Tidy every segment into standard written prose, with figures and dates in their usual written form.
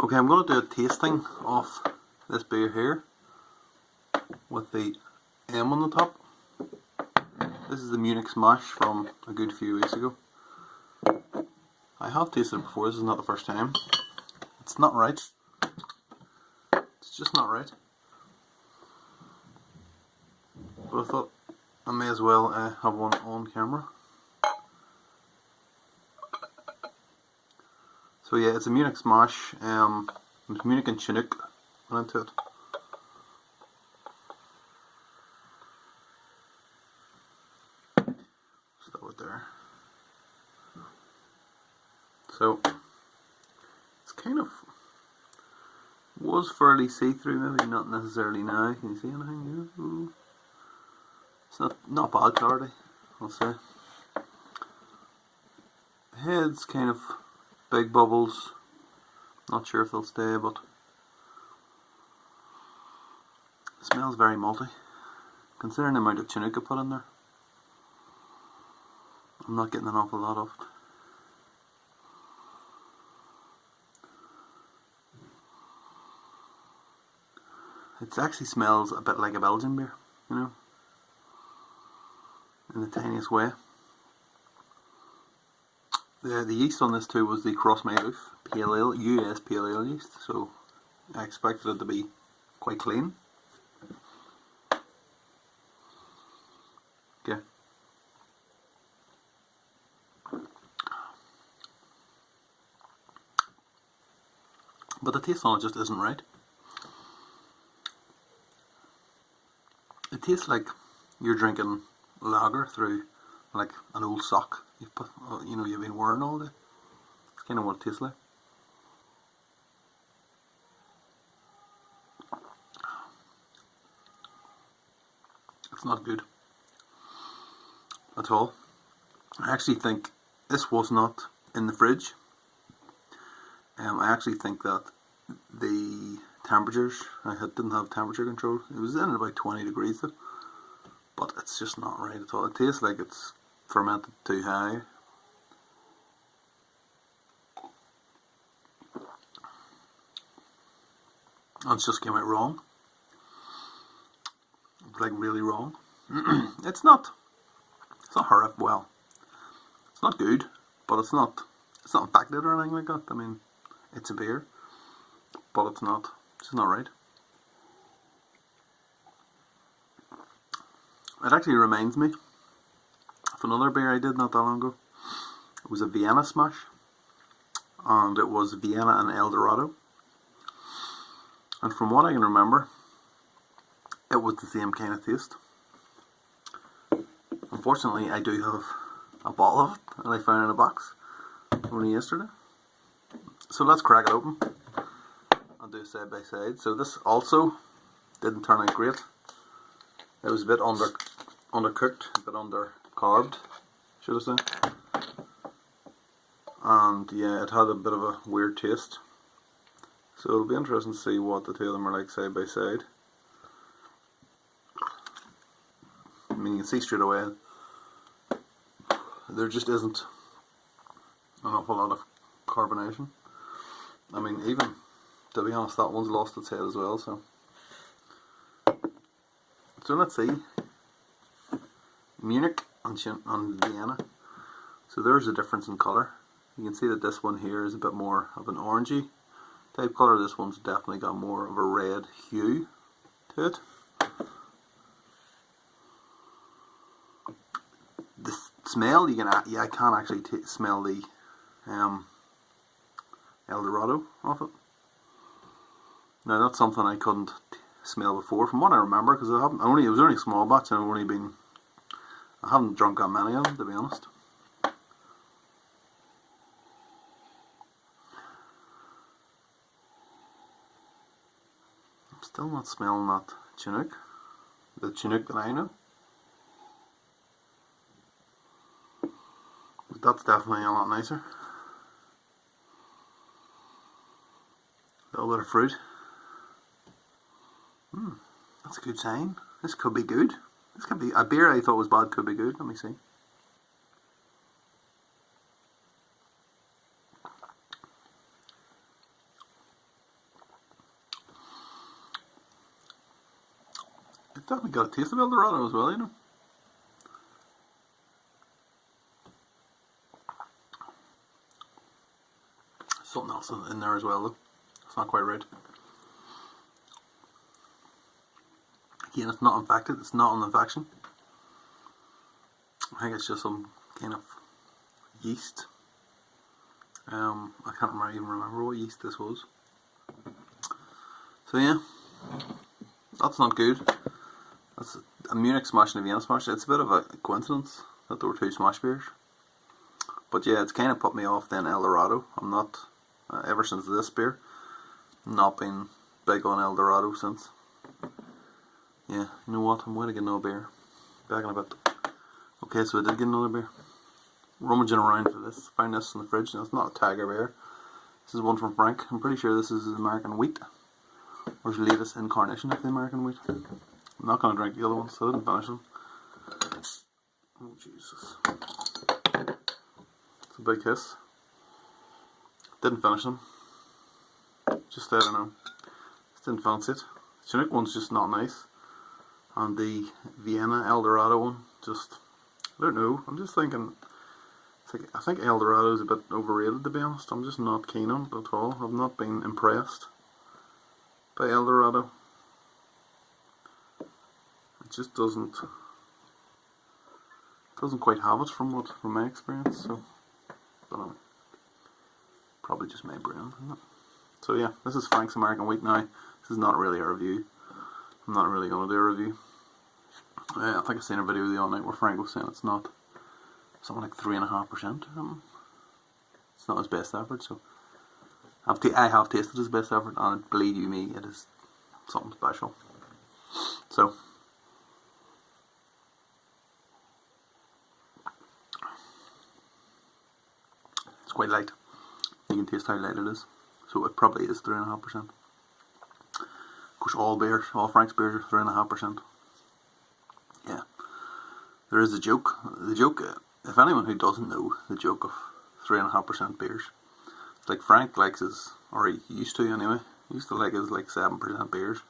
Okay, I'm going to do a tasting of this beer here with the M on the top. This is the Munich Smash from a good few weeks ago. I have tasted it before, this is not the first time. It's not right. It's just not right. But I thought I may as well have one on camera. So yeah, it's a Munich Smash. It's Munich and Chinook went into it. Start with there. So it's kind of was fairly see-through, maybe not necessarily now. Can you see anything? Ooh. It's not bad clarity, I'll say. Head's kind of big bubbles. Not sure if they'll stay, but it smells very malty. Considering the amount of Chinook I put in there, I'm not getting an awful lot of it. It actually smells a bit like a Belgian beer, you know, in the tiniest way. The yeast on this too was the Cross Mayloof Pale Ale, US Pale Ale yeast, so I expected it to be quite clean. Okay. But the taste on it just isn't right. It tastes like you're drinking lager through like an old sock you've put, you know, you've been wearing all day. That's kind of what it tastes like. It's not good at all. I actually think this was not in the fridge. I actually think that the temperatures, didn't have temperature control. It was in at about 20 degrees though, but it's just not right at all. It tastes like it's fermented too high. And it's just came out wrong. Like really wrong. It's not horrific. Well, it's not good, but it's not infected or anything like that. I mean, it's a beer, but it's just not right. It actually reminds me of another beer I did not that long ago. It was a Vienna Smash, and it was Vienna and El Dorado. And from what I can remember, it was the same kind of taste. Unfortunately, I do have a bottle of it that I found in a box only yesterday. So let's crack it open and do side by side. So this also didn't turn out great. It was a bit undercooked, a bit undercarbed, should I say. And yeah, it had a bit of a weird taste. So it'll be interesting to see what the two of them are like side by side. I mean, you can see straight away there just isn't an awful lot of carbonation. I mean, even to be honest, that one's lost its head as well. So let's see. Munich and Vienna. So there's a difference in colour. You can see that this one here is a bit more of an orangey type colour. This one's definitely got more of a red hue to it. The smell, I can actually smell the El Dorado off it. Now that's something I couldn't smell before, from what I remember, because it was only a small batch, and I haven't drunk that many of them, to be honest. I'm still not smelling that Chinook, the Chinook that I know. But that's definitely a lot nicer. A little bit of fruit. That's a good sign. This could be good. This could be a beer I thought was bad, could be good. Let me see. definitely got a taste of Eldorado as well, you know. Something else in there as well though. It's not quite right. Again, it's not infected, it's not an infection. I think it's just some kind of yeast. I can't even remember what yeast this was. So yeah, that's not good. That's a Munich smash and a Vienna smash. It's a bit of a coincidence that there were two smash beers. But yeah, it's kind of put me off then Eldorado. I'm not, ever since this beer, not been big on Eldorado since. Yeah, you know what, I'm going to get another beer. Back in a bit. Okay, so I did get another beer. Rummaging around for this. Found this in the fridge. Now, it's not a Tiger beer. This is one from Frank. I'm pretty sure this is American wheat. Or his latest incarnation of the American wheat. I'm not going to drink the other ones, so I didn't finish them. Oh, Jesus. It's a big kiss. Didn't finish them. Just, I don't know. Just didn't fancy it. The Chinook one's just not nice. And the Vienna Eldorado one, just, I don't know. I'm just thinking, it's like, I think Eldorado's a bit overrated, to be honest. I'm just not keen on it at all. I've not been impressed by Eldorado. It just doesn't quite have it from my experience. So, I don't know. Probably just my brand, isn't it? So yeah, this is Frank's American Wheat now. This is not really a review. I'm not really going to do a review. I think I've seen a video the other night where Frank was saying it's not something like 3.5% or something. It's not his best effort, so I have tasted his best effort, and believe you me, it is something special. So it's quite light. You can taste how light it is. So it probably is 3.5%. Of course, all Frank's beers are 3.5%. Yeah. There is a joke. The joke, if anyone who doesn't know the joke of 3.5% beers, it's like Frank likes his, or he used to anyway, he used to like his like 7% beers.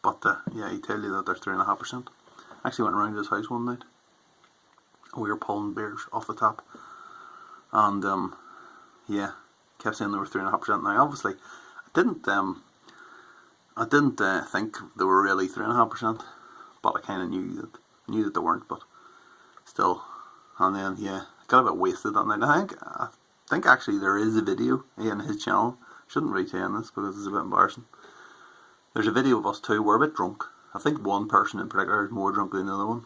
But yeah, he tell you that they're 3.5%. I actually went around to his house one night. We were pulling beers off the tap, and yeah, kept saying they were 3.5%. Now, obviously, I didn't think they were really 3.5%, but I kind of knew that they weren't. But still, and then yeah, got a bit wasted that night. I think actually there is a video in his channel. Shouldn't really tell this because it's a bit embarrassing. There's a video of us two. We're a bit drunk. I think one person in particular is more drunk than the other one.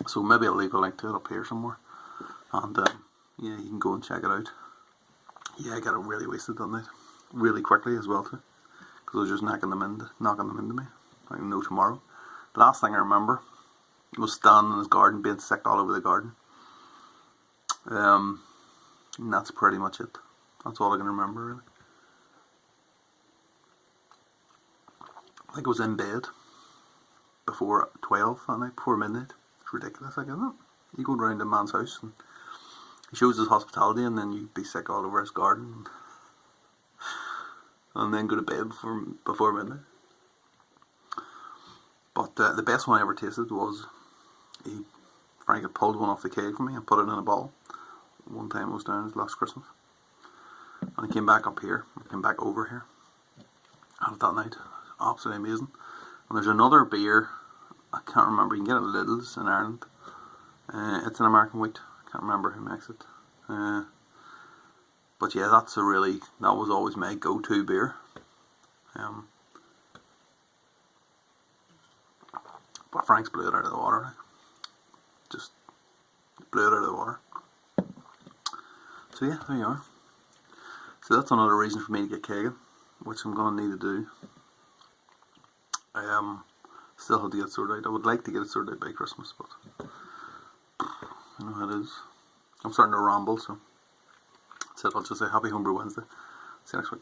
So maybe I'll leave a link to it up here somewhere. And yeah, you can go and check it out. Yeah, I got it really wasted that night. Really quickly as well too. Because I was just knocking them into me. Like no tomorrow. The last thing I remember was standing in his garden being sick all over the garden. And that's pretty much it. That's all I can remember really. I think I was in bed before 12 that night, before midnight. It's ridiculous, like, isn't it? You go round a man's house and he shows his hospitality, and then you be sick all over his garden, and then go to bed before midnight. But the best one I ever tasted was Frank had pulled one off the keg for me and put it in a bottle. One time I was down last Christmas, and he came back up here, came back over here, had it that night. Absolutely amazing. And there's another beer, I can't remember, you can get it at Lidl's in Ireland. It's an American wheat, I can't remember who makes it. But yeah, that was always my go-to beer. But Frank's blew it out of the water. Just blew it out of the water. So yeah, there you are. So that's another reason for me to get kegging, which I'm going to need to do. Still have to get it sorted out. I would like to get it sorted out by Christmas, but you know how it is. I'm starting to ramble, so that's it. I'll just say Happy Homebrew Wednesday. See you next week.